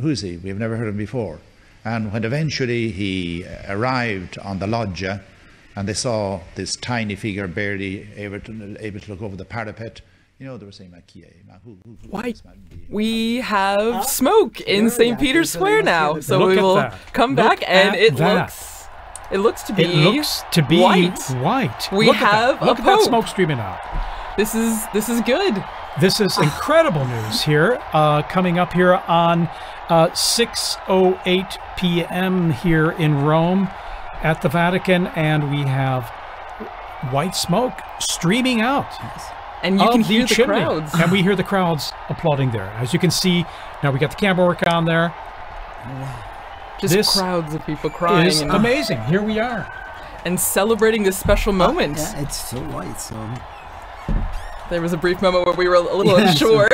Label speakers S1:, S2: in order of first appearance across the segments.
S1: who's he? We've never heard him before. And when eventually he arrived on the loggia, and they saw this tiny figure barely able to look over the parapet, you know, they were saying,
S2: why? We have smoke in St. Peter's Square now, so we will come back, and it looks to be
S3: white.
S2: We have
S3: look at that smoke streaming out.
S2: This is good.
S3: This is incredible news here, coming up here on 6:08 p.m. here in Rome at the Vatican, and we have white smoke streaming out.
S2: And you can hear the crowds.
S3: And we hear the crowds applauding there. As you can see, now we got the camera work on there.
S2: Just crowds of people crying.
S3: It's amazing. Here we are.
S2: And celebrating this special moment.
S4: Yeah, it's so white, so...
S2: There was a brief moment where we were a little unsure,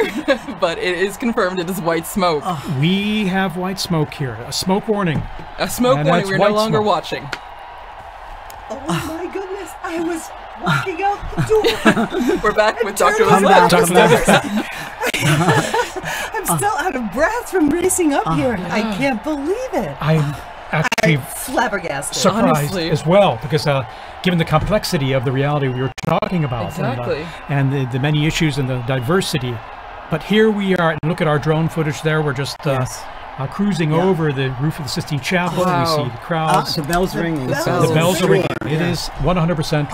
S2: but it is confirmed it is white smoke.
S3: We have white smoke here. A smoke warning.
S2: A smoke warning. We're no longer watching.
S5: Oh my goodness. I was walking out the door.
S2: We're back with Dr. Leslie.
S5: I'm still out of breath from racing up here. I can't believe it.
S3: I'm actually
S5: flabbergasted.
S3: Surprised
S2: honestly.
S3: As well, because given the complexity of the reality we were talking about, and the many issues and the diversity, but here we are, and look at our drone footage there. We're just cruising over the roof of the Sistine Chapel. We see the crowds.
S4: The bells ringing.
S3: The bells are ringing. It is 100%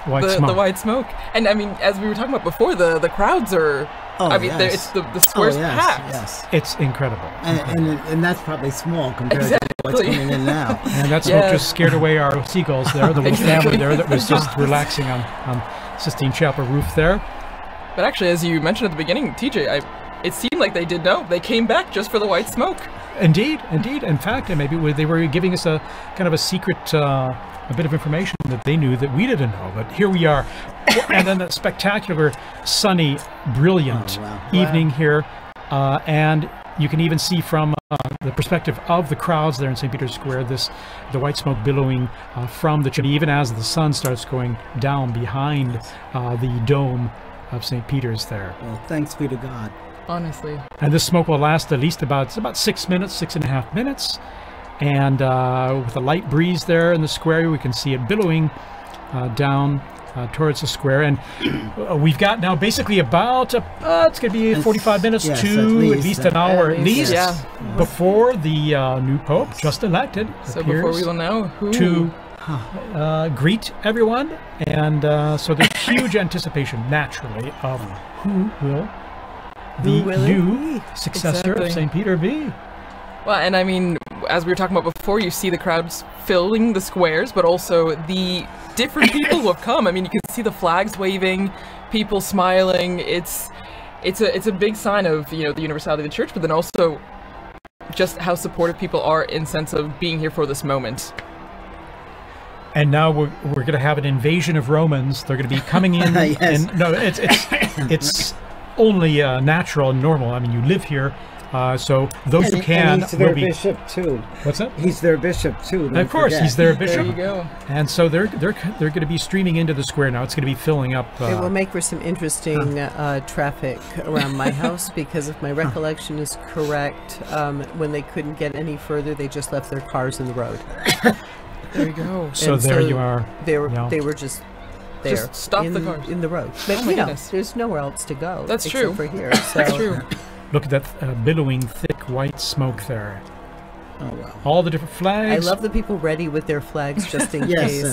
S3: white smoke.
S2: The white smoke. And I mean, as we were talking about before, the crowds are... I mean, it's the square's packed.
S4: Yes.
S3: It's incredible.
S4: And that's probably small compared to what's coming in now.
S3: And that smoke just scared away our seagulls there, the little family there that was just relaxing on Sistine Chapel roof there.
S2: But actually, as you mentioned at the beginning, TJ, it seemed like they did know. They came back just for the white smoke.
S3: Indeed, indeed. In fact, maybe they were giving us a kind of a secret, a bit of information that they knew that we didn't know. But here we are. And then a spectacular, sunny, brilliant evening here. And you can even see from the perspective of the crowds there in St. Peter's Square, the white smoke billowing from the chimney, even as the sun starts going down behind the dome of St. Peter's there.
S4: Well, thanks be to God.
S2: Honestly.
S3: And this smoke will last at least about 6 minutes, 6.5 minutes. And with a light breeze there in the square, we can see it billowing down towards the square. And we've got now basically about, it's going to be 45 minutes to at least an hour at least before the new Pope, just elected,
S2: so before we will know who...
S3: to greet everyone. And so there's huge anticipation, naturally, of who will the new successor of St. Peter be.
S2: Well, and I mean, as we were talking about before, you see the crowds filling the squares, but also the different people who have come. I mean, you can see the flags waving, people smiling. It's a big sign of, you know, the universality of the church, but then also just how supportive people are in sense of being here for this moment.
S3: And now we're going to have an invasion of Romans. They're going to be coming in. And, no, it's only natural and normal. I mean, you live here. So those who can
S4: he's their bishop too.
S3: What's that?
S4: He's their bishop too.
S3: Of course, he's their bishop.
S2: There you go.
S3: And so they're going to be streaming into the square now. It's going to be filling up.
S5: It will make for some interesting traffic around my house, because if my recollection is correct, when they couldn't get any further, they just left their cars in the road.
S2: There you go.
S3: So there you are.
S5: They were just there.
S2: Just stop the cars
S5: in the road. But you know, there's nowhere else to go.
S2: That's true.
S5: Except for here. So.
S2: That's true.
S3: Look at that billowing, thick white smoke there.
S4: Oh, wow.
S3: All the different flags.
S5: I love the people ready with their flags just in case.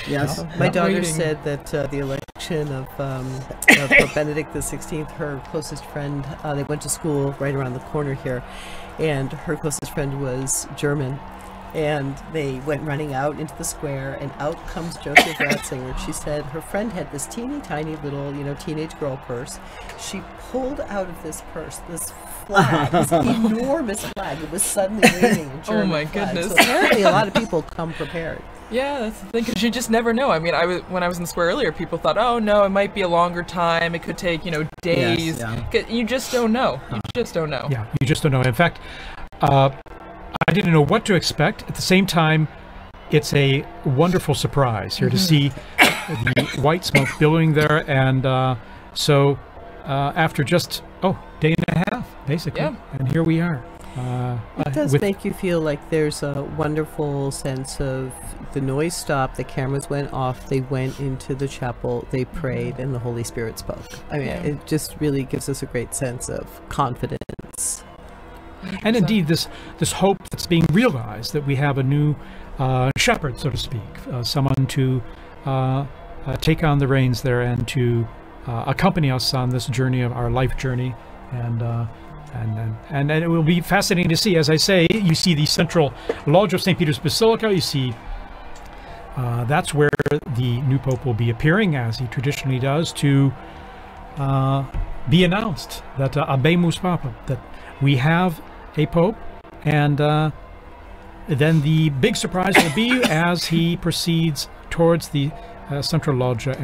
S4: Yes.
S5: My daughter said that the election of Pope Benedict XVI, her closest friend, they went to school right around the corner here, and her closest friend was German. And they went running out into the square, and out comes Joseph Ratzinger. She said her friend had this teeny tiny little, teenage girl purse. She pulled out of this purse this flag, this enormous flag. It was suddenly waving in German.
S2: Oh my goodness!
S5: So apparently, a lot of people come prepared.
S2: Yeah, that's the thing, because you just never know. I mean, when I was in the square earlier, people thought, oh no, it might be a longer time. It could take, days. Yes, you just don't know. You just don't know.
S3: Yeah, you just don't know. In fact, I didn't know what to expect. At the same time, it's a wonderful surprise here to see the white smoke billowing there. And so after just, day and a half, basically.
S2: Yeah.
S3: And here we are.
S5: It does make you feel like there's a wonderful sense of the noise stopped, the cameras went off, they went into the chapel, they prayed, and the Holy Spirit spoke. I mean, it just really gives us a great sense of confidence.
S3: And indeed, this hope that's being realized, that we have a new shepherd, so to speak, someone to take on the reins there and to accompany us on this journey of our life journey. And it will be fascinating to see. As I say, you see the central lodge of St. Peter's Basilica. You see that's where the new pope will be appearing, as he traditionally does, to be announced that Abemus Papa, that we have a pope. And then the big surprise will be as he proceeds towards the central loggia